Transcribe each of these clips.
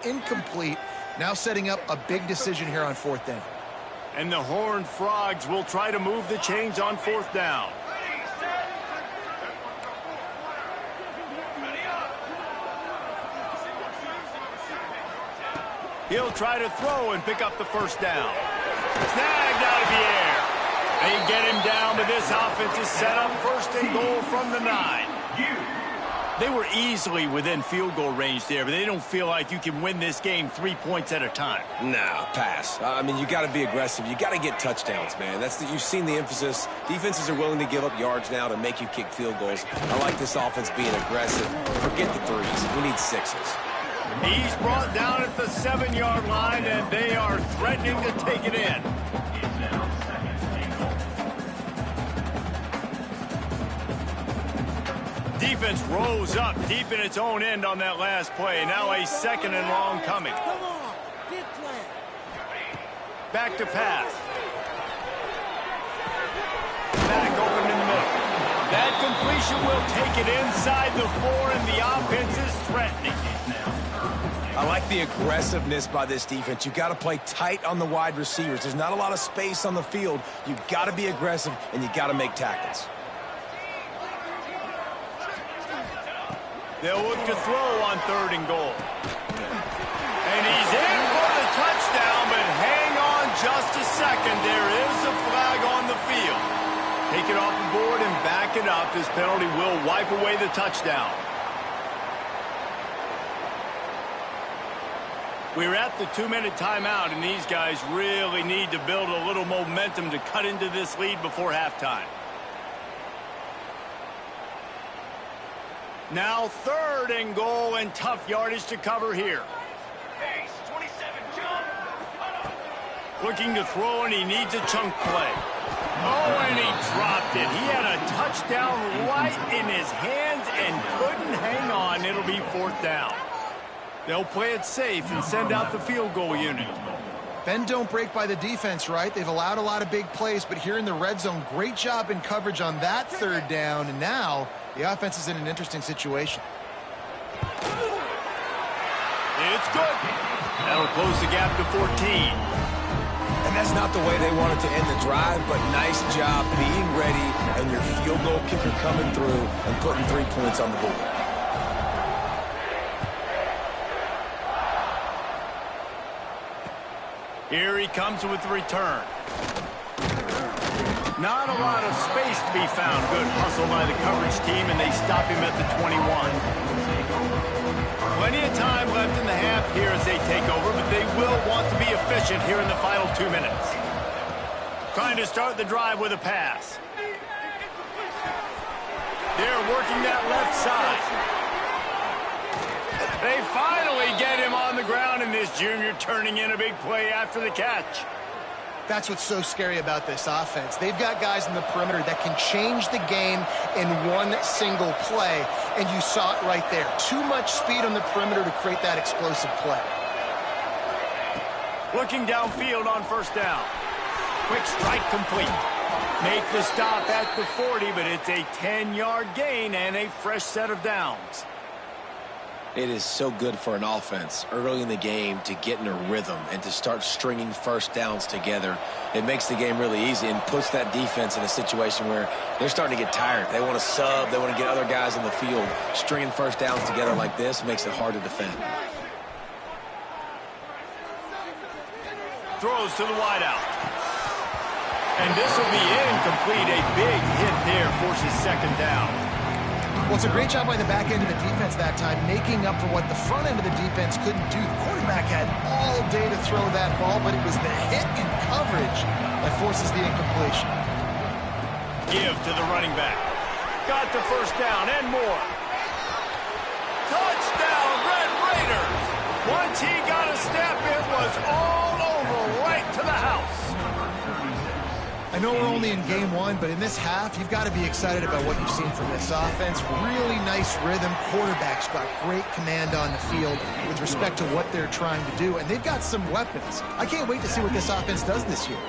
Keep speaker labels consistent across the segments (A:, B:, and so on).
A: Incomplete. Now setting up a big decision here on 4th down.
B: And the Horned Frogs will try to move the chains on 4th down. He'll try to throw and pick up the 1st down. Snagged out of the air. They get him down, but this offense is set up 1st and goal from the 9. They were easily within field goal range there, but they don't feel like you can win this game 3 points at a time.
C: Nah, pass. I mean, you got to be aggressive. You got to get touchdowns, man. You've seen the emphasis. Defenses are willing to give up yards now to make you kick field goals. I like this offense being aggressive. Forget the 3s. We need 6s.
B: He's brought down at the 7-yard line, and they are threatening to take it in. Defense rose up deep in its own end on that last play. Now a 2nd and long coming.
D: Come on, big play.
B: Back to pass. Back open in the middle. That completion will take it inside the 4, and the offense is threatening.
C: I like the aggressiveness by this defense. You got to play tight on the wide receivers. There's not a lot of space on the field. You got to be aggressive, and you got to make tackles.
B: They'll look to throw on 3rd and goal. And he's in for the touchdown, but hang on just a second. There is a flag on the field. Take it off the board and back it up. This penalty will wipe away the touchdown. We're at the 2-minute timeout, and these guys really need to build a little momentum to cut into this lead before halftime. Now 3rd and goal, and tough yardage to cover here.
E: Pace, 27, jump.
B: Looking to throw, and he needs a chunk play. Oh, and he dropped it. He had a touchdown right in his hands and couldn't hang on. It'll be 4th down. They'll play it safe and send out the field goal unit.
A: Bend don't break by the defense, right? They've allowed a lot of big plays, but here in the red zone, great job in coverage on that 3rd down, and now the offense is in an interesting situation.
B: It's good. That'll close the gap to 14.
C: And that's not the way they wanted to end the drive, but nice job being ready and your field goal kicker coming through and putting 3 points on the board.
B: Here he comes with the return. Not a lot of space to be found. Good hustle by the coverage team, and they stop him at the 21. Plenty of time left in the half here as they take over, but they will want to be efficient here in the final 2 minutes. Trying to start the drive with a pass. They're working that left side. They finally get him on the ground, and this junior turning in a big play after the catch.
A: That's what's so scary about this offense. They've got guys in the perimeter that can change the game in one single play, and you saw it right there. Too much speed on the perimeter to create that explosive play.
B: Looking downfield on 1st down. Quick strike complete. Make the stop at the 40, but it's a 10-yard gain and a fresh set of downs.
C: It is so good for an offense early in the game to get in a rhythm and to start stringing 1st downs together. It makes the game really easy and puts that defense in a situation where they're starting to get tired. They want to sub. They want to get other guys in the field. Stringing 1st downs together like this makes it hard to defend.
B: Throws to the wideout. And this will be incomplete. A big hit there forces 2nd down.
A: Well, it's a great job by the back end of the defense that time, making up for what the front end of the defense couldn't do. The quarterback had all day to throw that ball, but it was the hit and coverage that forces the incompletion.
B: Give to the running back. Got the 1st down and more. Touchdown, Red Raiders! Once he got a step, it was all over, right to the house.
A: I know we're only in game 1, but in this half, you've got to be excited about what you've seen from this offense. Really nice rhythm. Quarterback's got great command on the field with respect to what they're trying to do, and they've got some weapons. I can't wait to see what this offense does this year.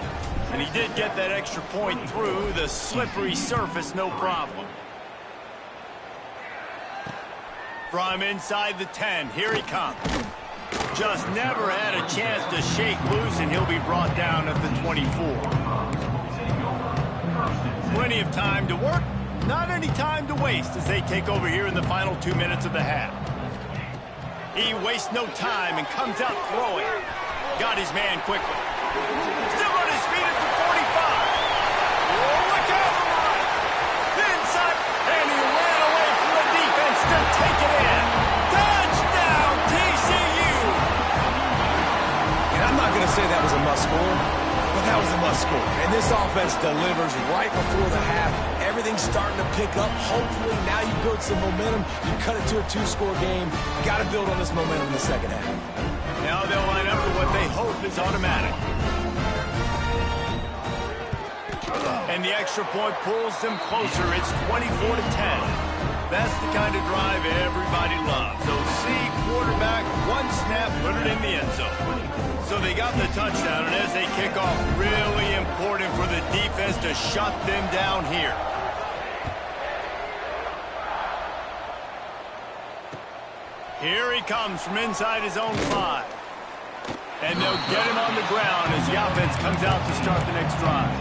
B: And he did get that extra point through the slippery surface, no problem. From inside the 10, here he comes. Just never had a chance to shake loose, and he'll be brought down at the 24. Plenty of time to work, not any time to waste as they take over here in the final 2 minutes of the half. He wastes no time and comes out throwing. Got his man quickly. Still on his feet at the 45. Oh, look out! Inside, and he ran away from the defense to take it in. Touchdown, TCU!
C: And I'm not going to say that was a must-score, but that was a must-score. And this offense delivers right before the half. Everything's starting to pick up. Hopefully, now you build some momentum. You cut it to a 2-score game. You got to build on this momentum in the second half.
B: Now they'll line up for what they hope is automatic. And the extra point pulls them closer. It's 24-10. That's the kind of drive everybody loves. So see quarterback, one snap, put it in the end zone. So they got the touchdown, and as they kick off, really important for the defense to shut them down here. Here he comes from inside his own 5. And they'll get him on the ground as the offense comes out to start the next drive.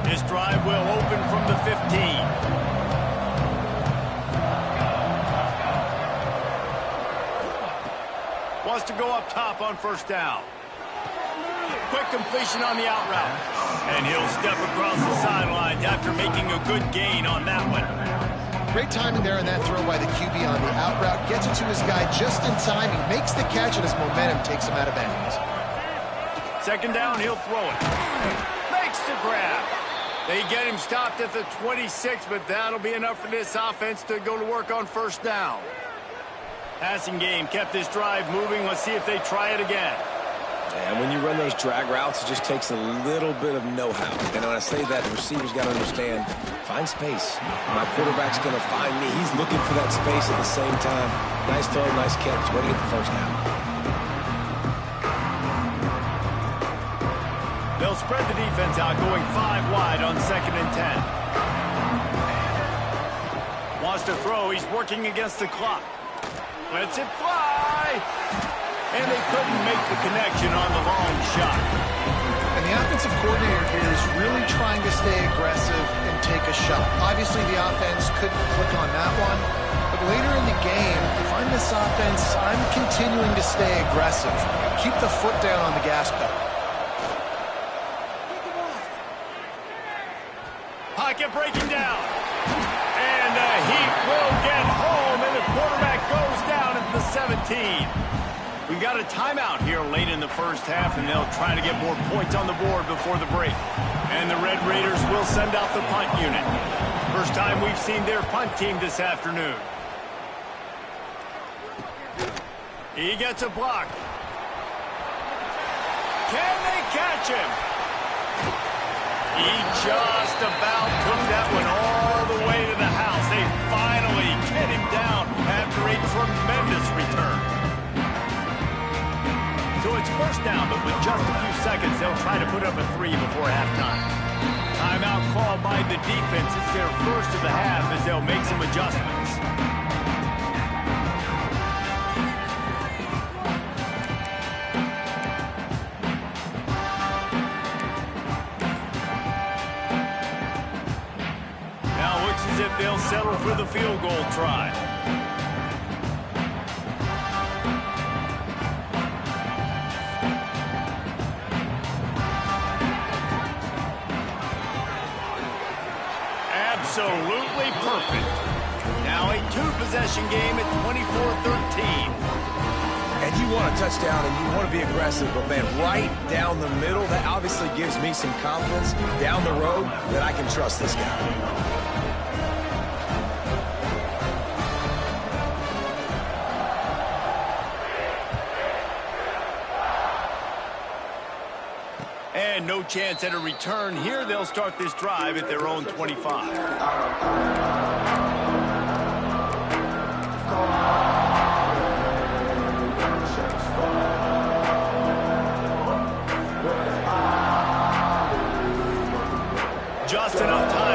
B: This drive will open from the 15. Wants to go up top on first down. Quick completion on the out route. And he'll step across the sidelines after making a good gain on that one.
A: Great timing there on that throw by the QB on the out route. Gets it to his guy just in time. He makes the catch, and his momentum takes him out of bounds.
B: Second down, he'll throw it. Makes the grab. They get him stopped at the 26, but that'll be enough for this offense to go to work on first down. Passing game kept this drive moving. Let's see if they try it again.
C: And when you run those drag routes, it just takes a little bit of know-how. And when I say that, the receiver's got to understand, find space. My quarterback's going to find me. He's looking for that space at the same time. Nice throw, nice catch. Way to get the first down.
B: They'll spread the defense out, going 5 wide on 2nd and 10. Wants to throw. He's working against the clock. Lets it fly. And they couldn't make the connection on the long shot.
A: And the offensive coordinator here is really trying to stay aggressive and take a shot. Obviously, the offense couldn't click on that one. But later in the game, if I'm this offense, I'm continuing to stay aggressive. Keep the foot down on the gas pedal.
B: Pocket breaking down. And the Heat will get home, and the quarterback goes down at the 17. We got a timeout here late in the first half, and they'll try to get more points on the board before the break. And the Red Raiders will send out the punt unit. First time we've seen their punt team this afternoon. He gets a block. Can they catch him? He just about took that one all the way to the house. They finally get him down after a tremendous return. So it's first down, but with just a few seconds, they'll try to put up a 3 before halftime. Timeout called by the defense. It's their first of the half as they'll make some adjustments. Now looks as if they'll settle for the field goal try. Absolutely perfect. Now a 2-possession game at 24-13.
C: And you want a touchdown and you want to be aggressive, but man, right down the middle, that obviously gives me some confidence down the road that I can trust this guy.
B: And no chance at a return here. They'll start this drive at their own 25. Just enough time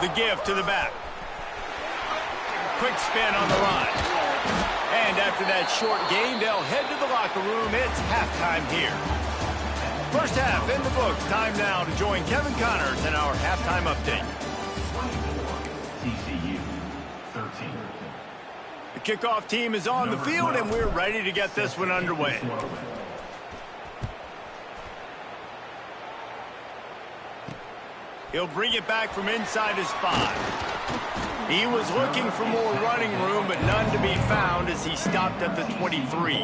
B: The give to the back. Quick spin on the run. And after that short gain, they'll head to the locker room. It's halftime here. First half in the books. Time now to join Kevin Connors in our halftime update.
E: TCU 13.
B: The kickoff team is on the field, and we're ready to get this one underway. He'll bring it back from inside his 5. He was looking for more running room, but none to be found as he stopped at the 23.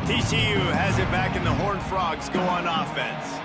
B: TCU has it back, and the Horned Frogs go on offense.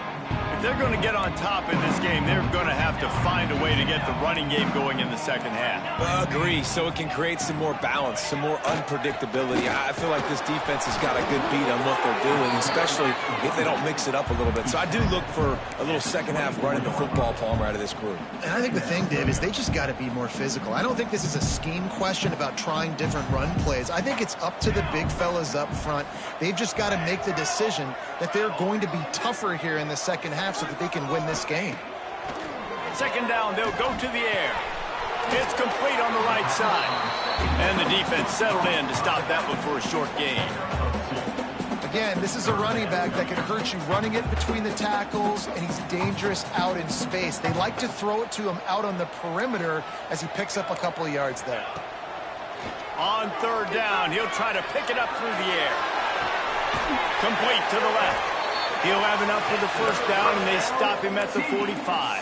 B: If they're going to get on top in this game, they're going to have to find a way to get the running game going in the second half.
C: Agree, so it can create some more balance, some more unpredictability. I feel like this defense has got a good beat on what they're doing, especially if they don't mix it up a little bit. So I do look for a little second half running the football, Palmer, out of this group.
A: And I think the thing, Dave, is they just got to be more physical. I don't think this is a scheme question about trying different run plays. I think it's up to the big fellas up front. They've just got to make the decision that they're going to be tougher here in the second half so that they can win this game.
B: Second down, they'll go to the air. It's complete on the right side. And the defense settled in to stop that one for a short gain.
A: Again, this is a running back that can hurt you running it between the tackles, and he's dangerous out in space. They like to throw it to him out on the perimeter as he picks up a couple of yards there.
B: On third down, he'll try to pick it up through the air. Complete to the left. He'll have enough for the first down, and they stop him at the 45.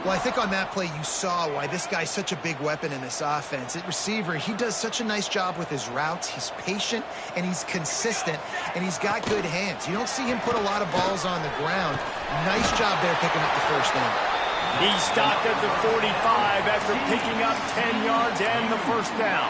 A: Well, I think on that play you saw why this guy's such a big weapon in this offense. At receiver, he does such a nice job with his routes. He's patient, and he's consistent, and he's got good hands. You don't see him put a lot of balls on the ground. Nice job there picking up the first down.
B: He stopped at the 45 after picking up 10 yards and the first down.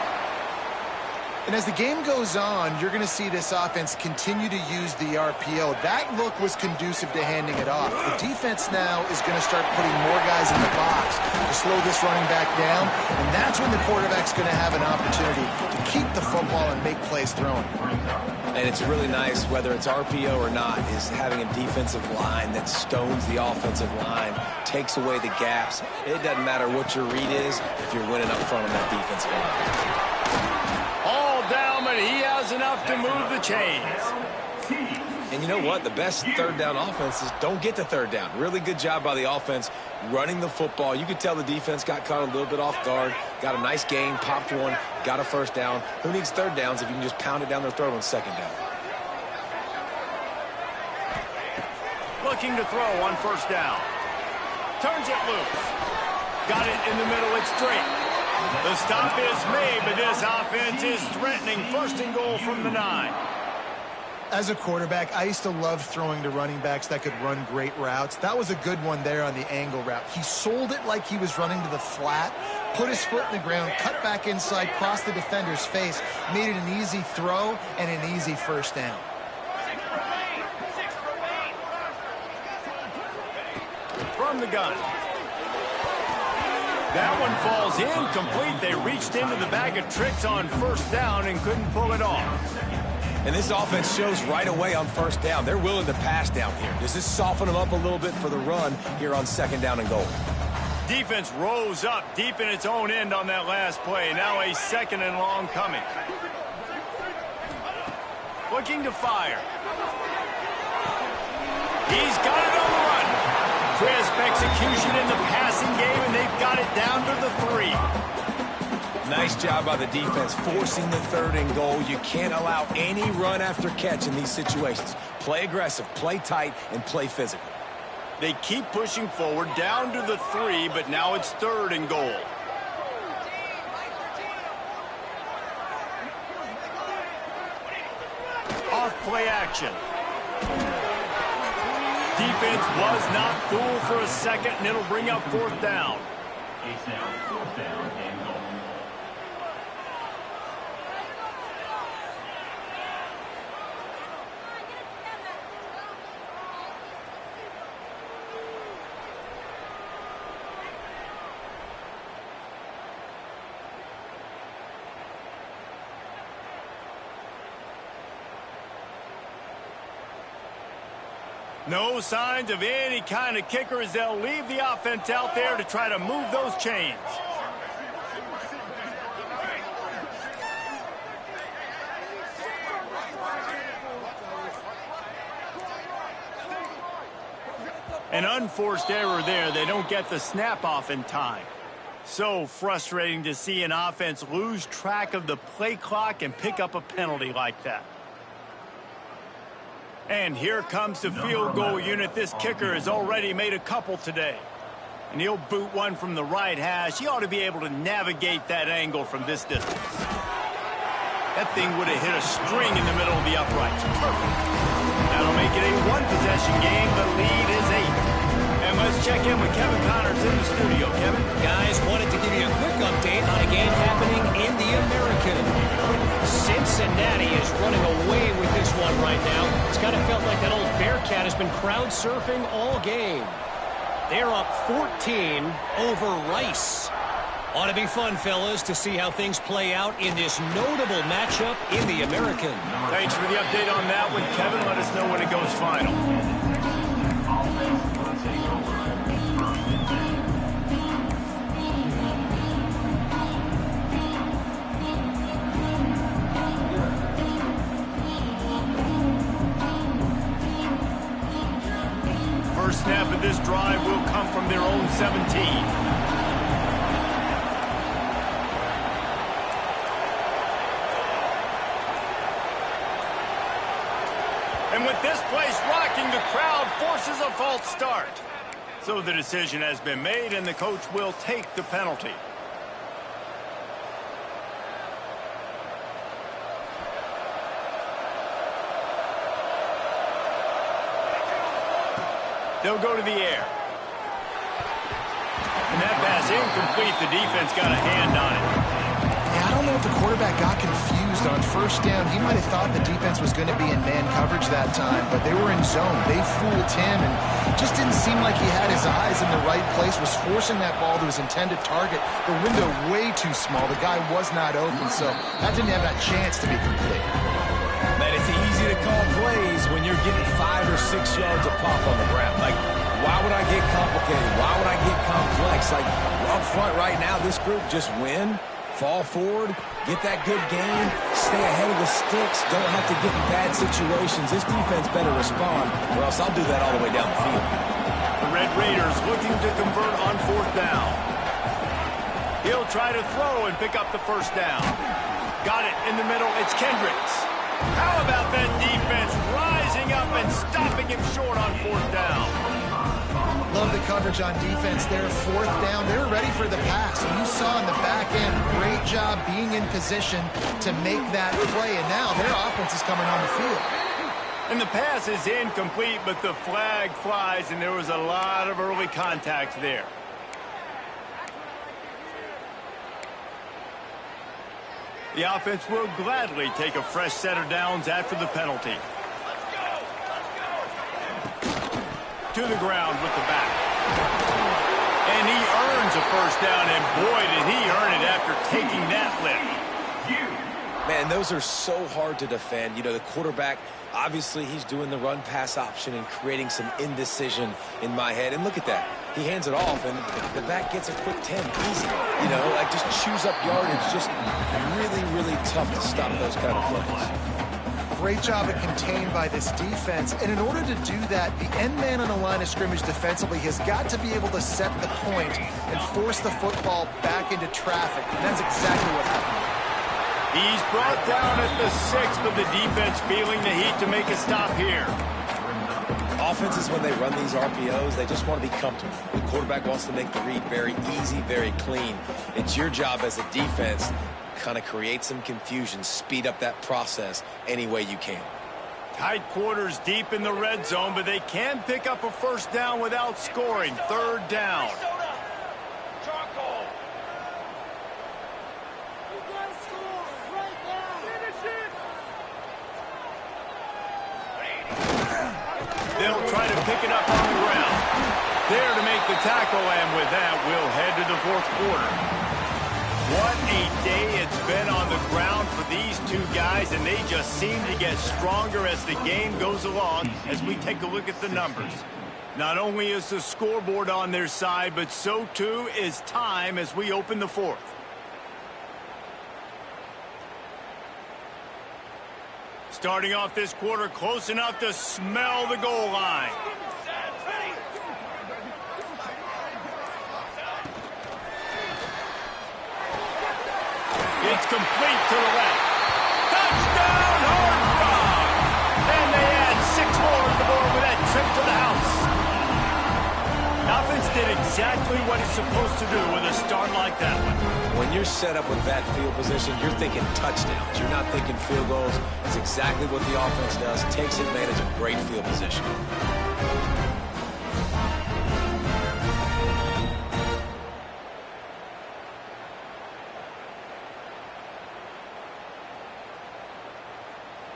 A: And as the game goes on, you're going to see this offense continue to use the RPO. That look was conducive to handing it off. The defense now is going to start putting more guys in the box to slow this running back down, and that's when the quarterback's going to have an opportunity to keep the football and make plays throwing.
C: And it's really nice, whether it's RPO or not, is having a defensive line that stones the offensive line, takes away the gaps. It doesn't matter what your read is if you're winning up front on that defensive line.
B: Down, but he has enough to move the chains.
C: And you know what? The best third down offenses don't get to third down. Really good job by the offense running the football. You could tell the defense got caught a little bit off guard, got a nice gain, popped one, got a first down. Who needs third downs if you can just pound it down their throat on second down?
B: Looking to throw on first down. Turns it loose. Got it in the middle. It's straight. The stop is made, but this offense is threatening. First and goal from the 9.
A: As a quarterback, I used to love throwing to running backs that could run great routes. That was a good one there on the angle route. He sold it like he was running to the flat, put his foot in the ground, cut back inside, crossed the defender's face, made it an easy throw and an easy first down.
B: From the gun. That one falls incomplete. They reached into the bag of tricks on first down and couldn't pull it off.
C: And this offense shows right away on first down. They're willing to pass down here. Does this soften them up a little bit for the run here on second down and goal?
B: Defense rose up deep in its own end on that last play. Now a second and long coming. Looking to fire. He's got it on the run. Crisp execution in the passing game, and they've got it down to the 3.
C: Nice job by the defense, forcing the third and goal. You can't allow any run after catch in these situations. Play aggressive, play tight, and play physical.
B: They keep pushing forward, down to the 3, but now it's third and goal. Off play action. Defense was not fooled for a second, and it'll bring up fourth down.
E: It's now fourth down and goal.
B: No signs of any kind of kicker as they'll leave the offense out there to try to move those chains. An unforced error there. They don't get the snap off in time. So frustrating to see an offense lose track of the play clock and pick up a penalty like that. And here comes the field goal unit. This kicker has already made a couple today. And he'll boot one from the right hash. He ought to be able to navigate that angle from this distance. That thing would have hit a string in the middle of the uprights. Perfect. That'll make it a one-possession game. The lead is 8. And let's check in with Kevin Connors in the studio. Kevin?
F: Guys, wanted to give you a quick update on a game happening in the American. Cincinnati is running away with this one right now. It's kind of felt like that old Bearcat has been crowd surfing all game. They're up 14 over Rice. Ought to be fun, fellas, to see how things play out in this notable matchup in the American.
B: Thanks for the update on that one, Kevin. Let us know when it goes final. First snap of this drive will come from their own 17. And with this place rocking, the crowd forces a false start. So the decision has been made, and the coach will take the penalty. They'll go to the air. And that pass incomplete. The defense got a hand on it.
A: Yeah, I don't know if the quarterback got confused on first down. He might have thought the defense was going to be in man coverage that time, but they were in zone. They fooled him and just didn't seem like he had his eyes in the right place, was forcing that ball to his intended target. The window way too small. The guy was not open, so that didn't have that chance to be complete.
C: Man, it's easy to call plays when you're getting 5 or 6 yards of pop on the ground. Like, why would I get complicated? Why would I get complex? Like, up front right now, this group just win, fall forward, get that good game, stay ahead of the sticks, don't have to get in bad situations. This defense better respond, or else I'll do that all the way down the field.
B: The Red Raiders looking to convert on fourth down. He'll try to throw and pick up the first down. Got it in the middle. It's Kendricks. How about that defense rising up and stopping him short on fourth down?
A: Love the coverage on defense there. Fourth down, they were ready for the pass. And you saw in the back end, great job being in position to make that play. And now their offense is coming on the field.
B: And the pass is incomplete, but the flag flies, and there was a lot of early contact there. The offense will gladly take a fresh set of downs after the penalty. To the ground with the back. And he earns a first down, and boy, did he earn it after taking that lift.
C: Man, those are so hard to defend. You know, the quarterback, obviously he's doing the run-pass option and creating some indecision in my head. And look at that. He hands it off, and the back gets a quick 10. Easy. You know, like just chews up yardage. Just really, really tough to stop those kind of plays.
A: Great job at contained by this defense. And in order to do that, the end man on the line of scrimmage defensively has got to be able to set the point and force the football back into traffic. And that's exactly what happened.
B: He's brought down at the 6, but the defense feeling the heat to make a stop here.
C: Offenses, when they run these RPOs, they just want to be comfortable. The quarterback wants to make the read very easy, very clean. It's your job as a defense to kind of create some confusion, speed up that process any way you can.
B: Tight quarters deep in the red zone, but they can pick up a first down without scoring. Third down. They'll try to pick it up on the ground. There to make the tackle, and with that, we'll head to the fourth quarter. What a day it's been on the ground for these two guys, and they just seem to get stronger as the game goes along as we take a look at the numbers. Not only is the scoreboard on their side, but so too is time as we open the fourth. Starting off this quarter close enough to smell the goal line. It's complete to the left. Touchdown, Horned Frog! And they add 6 more to the board with that trip to the house. Offense did exactly what it's supposed to do with a start like that one.
C: When you're set up with that field position, you're thinking touchdowns. You're not thinking field goals. It's exactly what the offense does. Takes advantage of great field position.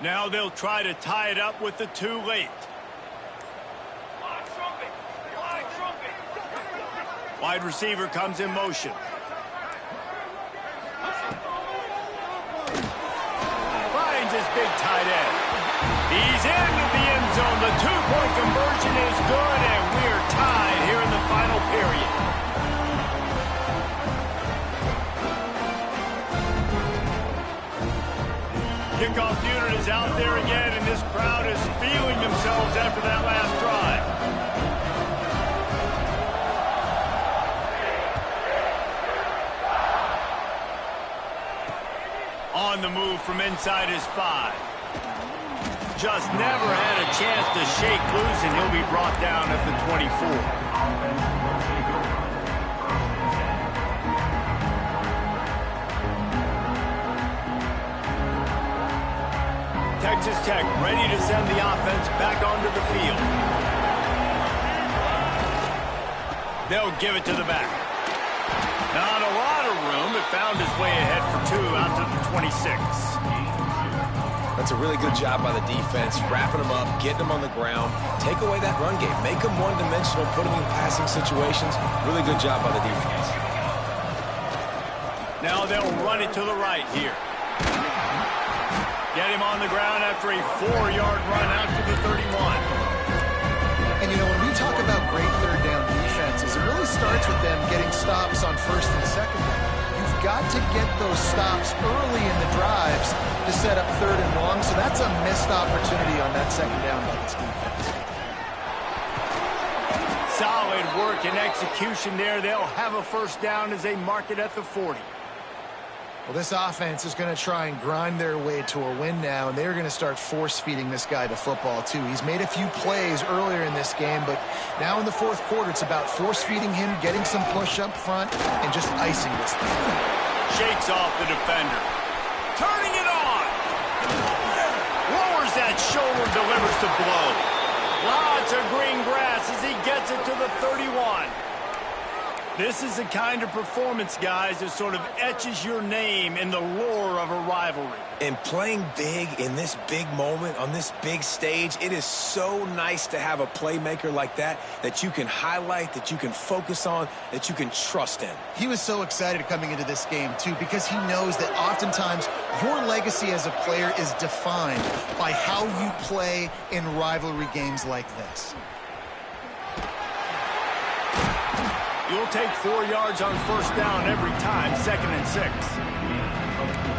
B: Now they'll try to tie it up with the 2 late. Wide receiver comes in motion. Finds his big tight end. He's into the end zone. The 2-point conversion is good, and we're tied here in the final period. Kickoff unit is out there again, and this crowd is feeling themselves after that last drive. On the move from inside his 5. Just never had a chance to shake loose, and he'll be brought down at the 24. Texas Tech ready to send the offense back onto the field. They'll give it to the back. Not a lot of room. It found its way ahead for 2 out to the 26.
C: That's a really good job by the defense, wrapping them up, getting them on the ground. Take away that run game. Make them one-dimensional, put them in passing situations. Really good job by the defense.
B: Now they'll run it to the right here. Get him on the ground after a 4-yard run out to the 31.
A: And, you know, when we talk about great third down defenses, it really starts with them getting stops on first and second down. You've got to get those stops early in the drives to set up third and long, so that's a missed opportunity on that second down by this defense.
B: Solid work and execution there. They'll have a first down as they mark it at the 40.
A: Well, this offense is going to try and grind their way to a win now, and they're going to start force-feeding this guy the football, too. He's made a few plays earlier in this game, but now in the fourth quarter, it's about force-feeding him, getting some push up front, and just icing this thing.
B: Shakes off the defender. Turning it on! Lowers that shoulder, delivers the blow. Lots of green grass as he gets it to the 31. This is the kind of performance, guys, that sort of etches your name in the lore of a rivalry.
C: And playing big in this big moment, on this big stage, it is so nice to have a playmaker like that that you can highlight, that you can focus on, that you can trust in.
A: He was so excited coming into this game, too, because he knows that oftentimes your legacy as a player is defined by how you play in rivalry games like this.
B: You'll take 4 yards on first down every time, 2nd and 6.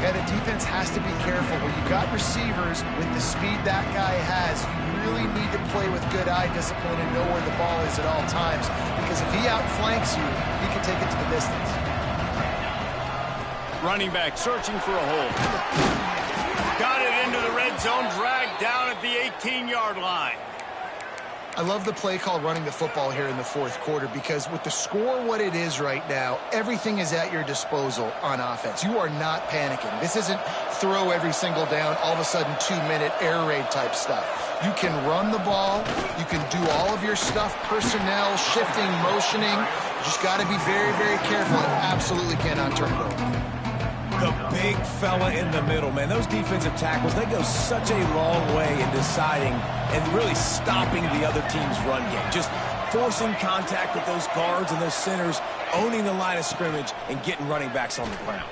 A: Yeah, the defense has to be careful. When you've got receivers with the speed that guy has, you really need to play with good eye discipline and know where the ball is at all times. Because if he outflanks you, he can take it to the distance.
B: Running back searching for a hole. Got it into the red zone, dragged down at the 18-yard line.
A: I love the play call running the football here in the fourth quarter because with the score what it is right now, everything is at your disposal on offense. You are not panicking. This isn't throw every single down, all of a sudden 2-minute air raid type stuff. You can run the ball. You can do all of your stuff, personnel, shifting, motioning. You just got to be very, very careful and absolutely cannot turn it over.
C: The big fella in the middle, man. Those defensive tackles, they go such a long way in deciding and really stopping the other team's run game. Just forcing contact with those guards and those centers, owning the line of scrimmage, and getting running backs on the ground.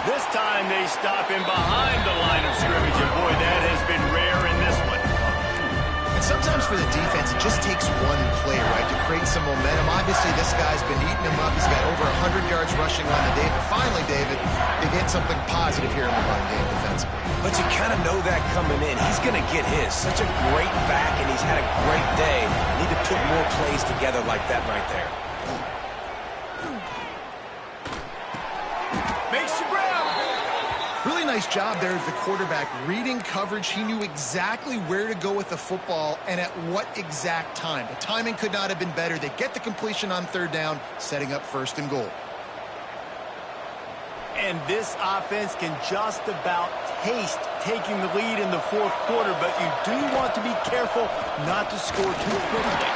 B: This time they stop him behind the line of scrimmage, and boy, that has been rare in this one.
A: And sometimes for the defense, it just takes one play, right, to create some momentum. Obviously, this guy's been eating him up. He's got over 100 yards rushing on the day. But finally, David, they get something positive here in the run game defensively.
C: But you kind of know that coming in. He's going to get his. Such a great back, and he's had a great day. Need to put more plays together like that right there.
B: Makes the ground.
A: Really nice job there as the quarterback. Reading coverage, he knew exactly where to go with the football and at what exact time. The timing could not have been better. They get the completion on third down, setting up first and goal.
B: And this offense can just about taste taking the lead in the fourth quarter, but you do want to be careful not to score too quickly.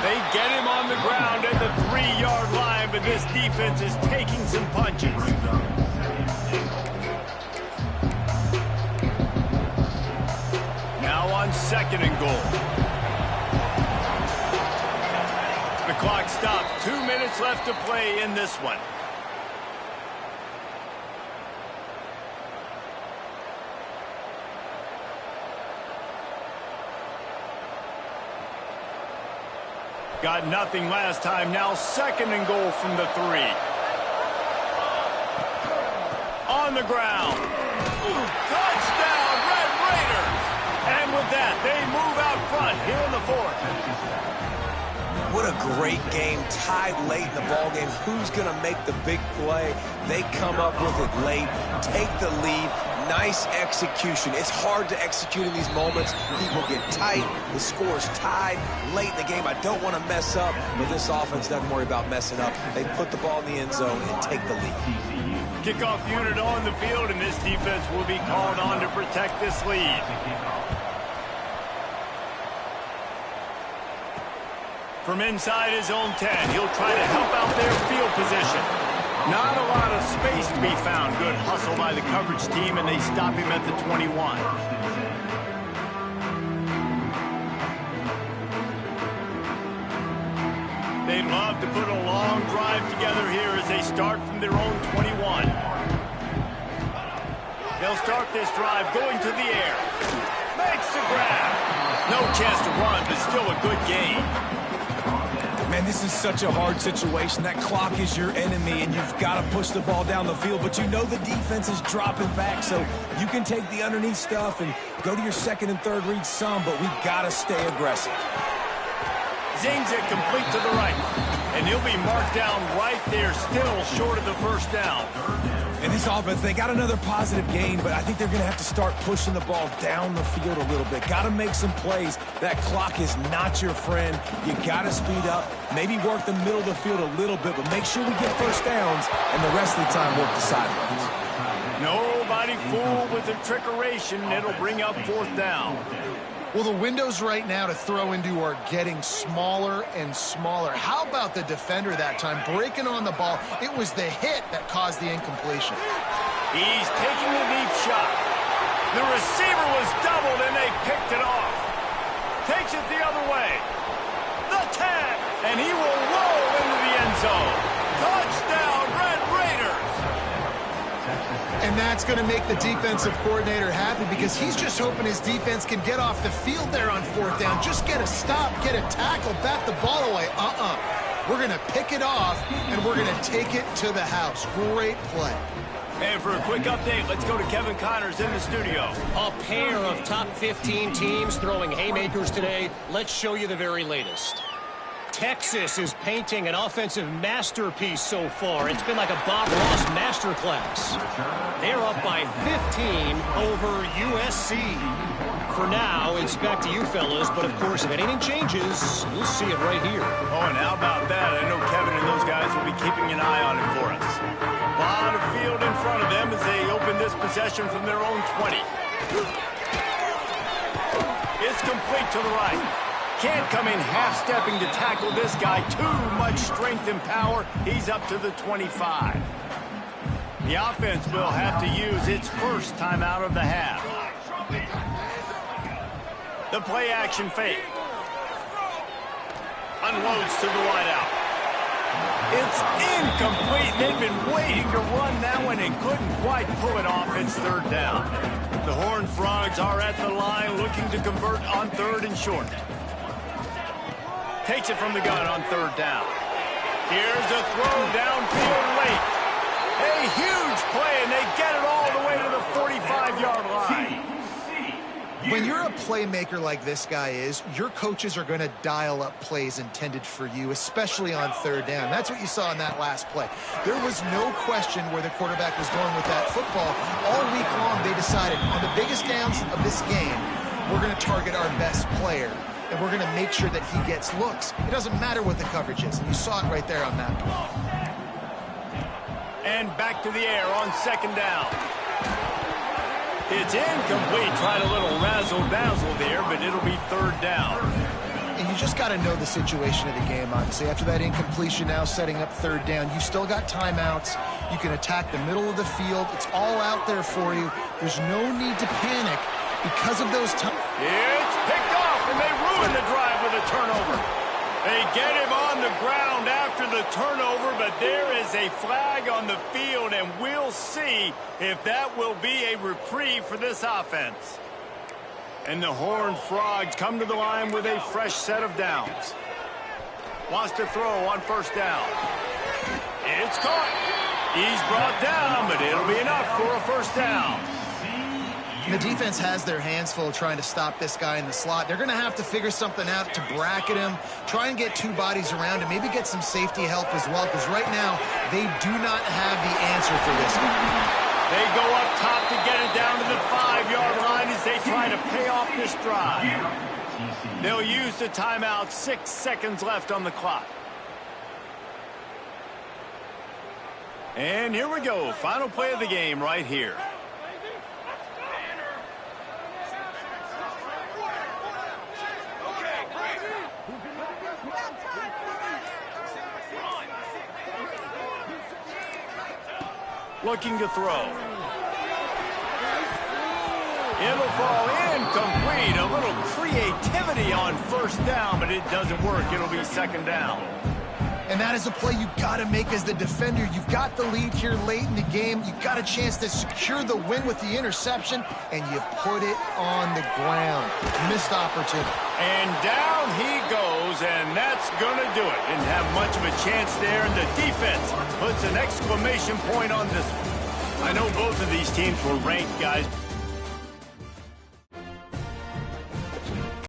B: They get him on the ground at the 3-yard line, but this defense is taking some punches. Now on second and goal. The clock stops. 2 minutes left to play in this one. Got nothing last time. Now second and goal from the 3. On the ground. Touchdown, Red Raiders! And with that, they move out front here in the fourth.
C: What a great game. Tied late in the ball game. Who's going to make the big play? They come up with it late, take the lead. Nice execution. It's hard to execute in these moments. People get tight. The score's tied late in the game. I don't want to mess up, but this offense doesn't worry about messing up. They put the ball in the end zone and take the lead.
B: Kickoff unit on the field, and this defense will be called on to protect this lead. From inside his own 10, he'll try to help out their field position. Not a lot of space to be found. Good hustle by the coverage team, and they stop him at the 21. They'd love to put a long drive together here as they start from their own 21. They'll start this drive going to the air. Makes the grab. No chance to run, but still a good game.
C: Man, this is such a hard situation. That clock is your enemy, and you've got to push the ball down the field. But you know the defense is dropping back, so you can take the underneath stuff and go to your second and third read some, but we've got to stay aggressive.
B: Zings it complete to the right. And he'll be marked down right there, still short of the first down.
C: In this offense, they got another positive gain, but I think they're going to have to start pushing the ball down the field a little bit. Got to make some plays. That clock is not your friend. You got to speed up, maybe work the middle of the field a little bit, but make sure we get first downs and the rest of the time work the sidelines.
B: Nobody fooled with the trickeration. It'll bring up fourth down.
A: Well, the windows right now to throw into are getting smaller and smaller. How about the defender that time breaking on the ball? It was the hit that caused the incompletion.
B: He's taking the deep shot. The receiver was doubled, and they picked it off. Takes it the other way. The tag, and he will roll into the end zone. Touchdown, Red Raiders!
A: And that's going to make the defensive coordinator happy because he's just hoping his defense can get off the field there on fourth down. Just get a stop, get a tackle, bat the ball away. We're going to pick it off, and we're going to take it to the house. Great play.
B: And for a quick update, let's go to Kevin Connors in the studio.
F: A pair of top 15 teams throwing haymakers today. Let's show you the very latest. Texas is painting an offensive masterpiece so far. It's been like a Bob Ross masterclass. They're up by 15 over USC. For now, it's back to you fellas, but of course, if anything changes, you'll see it right here.
B: Oh, and how about that? I know Kevin and those guys will be keeping an eye on it for us. A lot of field in front of them as they open this possession from their own 20. It's complete to the right. Can't come in half-stepping to tackle this guy. Too much strength and power. He's up to the 25. The offense will have to use its first timeout of the half. The play-action fake. Unloads to the wideout. It's incomplete. They've been waiting to run that one and couldn't quite pull it off. It's third down. The Horned Frogs are at the line looking to convert on third and short. Takes it from the gun on third down. Here's a throw downfield late. A huge play, and they get it all the way to the 45-yard line.
A: When you're a playmaker like this guy is, your coaches are going to dial up plays intended for you, especially on third down. That's what you saw in that last play. There was no question where the quarterback was going with that football. All week long, they decided on the biggest downs of this game, we're going to target our best player, and we're going to make sure that he gets looks. It doesn't matter what the coverage is, and you saw it right there on that play.
B: And back to the air on second down. It's incomplete. Tried a little razzle-dazzle there, but it'll be third down.
A: And you just got to know the situation of the game, obviously. After that incompletion now setting up third down, you still got timeouts. You can attack the middle of the field. It's all out there for you. There's no need to panic because of those times.
B: It's picked off, and they ruin the drive with a turnover. They get him on the ground after the turnover, but there is a flag on the field, and we'll see if that will be a reprieve for this offense. And the Horned Frogs come to the line with a fresh set of downs. Wants to throw on first down. It's caught. He's brought down, but it'll be enough for a first down.
A: The defense has their hands full trying to stop this guy in the slot. They're going to have to figure something out to bracket him, try and get two bodies around him, maybe get some safety help as well, because right now they do not have the answer for this guy.
B: They go up top to get it down to the 5-yard line as they try to pay off this drive. They'll use the timeout. 6 seconds left on the clock. And here we go. Final play of the game right here. Looking to throw. It'll fall incomplete. A little creativity on first down, but it doesn't work. It'll be second down.
A: And that is a play you've got to make as the defender. You've got the lead here late in the game. You've got a chance to secure the win with the interception, and you put it on the ground. Missed opportunity.
B: And down he goes, and that's going to do it. Didn't have much of a chance there, and the defense puts an exclamation point on this one. I know both of these teams were ranked, guys.